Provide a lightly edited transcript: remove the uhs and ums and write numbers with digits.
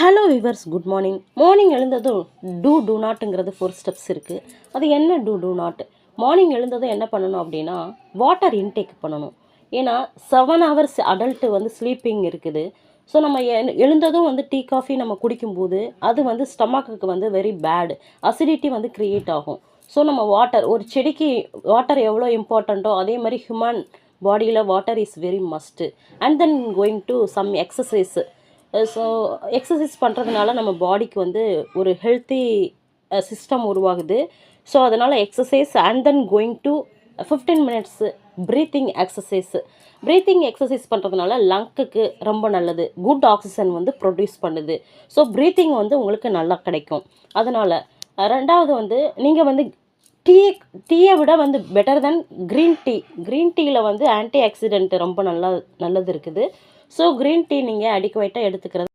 Hello viewers, good morning. Morning எழுந்ததும் two நாட்டுங்கிறது 4 steps இருக்குது. அது என்ன டூ நாட்? மார்னிங் எழுந்ததும் என்ன பண்ணணும் அப்படின்னா, வாட்டர் இன்டேக் பண்ணணும். ஏன்னா 7 ஹவர்ஸ் அடல்ட்டு வந்து ஸ்லீப்பிங் இருக்குது. ஸோ நம்ம எழுந்ததும் வந்து டீ காஃபி நம்ம குடிக்கும்போது அது வந்து ஸ்டமக்குக்கு வந்து வெரி பேட். அசிடிட்டி வந்து க்ரியேட் ஆகும். ஸோ நம்ம வாட்டர், ஒரு செடிக்கு வாட்டர் எவ்வளோ இம்பார்ட்டண்ட்டோ அதே மாதிரி ஹியூமன் பாடியில் water is very must. And then going to some exercise. So exercise பண்ணுறதுனால நம்ம பாடிக்கு வந்து ஒரு ஹெல்த்தி சிஸ்டம் உருவாகுது. ஸோ அதனால் exercise and then going to 15 minutes breathing exercise பண்ணுறதுனால லங்குக்கு ரொம்ப நல்லது. குட் ஆக்சிஜன் வந்து ப்ரொடியூஸ் பண்ணுது. ஸோ ப்ரீத்திங் வந்து உங்களுக்கு நல்லா கிடைக்கும். அதனால் ரெண்டாவது வந்து நீங்கள் வந்து டீயை விட வந்து பெட்டர் தென் க்ரீன் டீயில் வந்து ஆன்டி ஆக்சிடென்ட் ரொம்ப நல்லது இருக்குது. ஸோ க்ரீன் டீ நீங்கள் அடிக்குவேட்டாக எடுத்துக்கிறது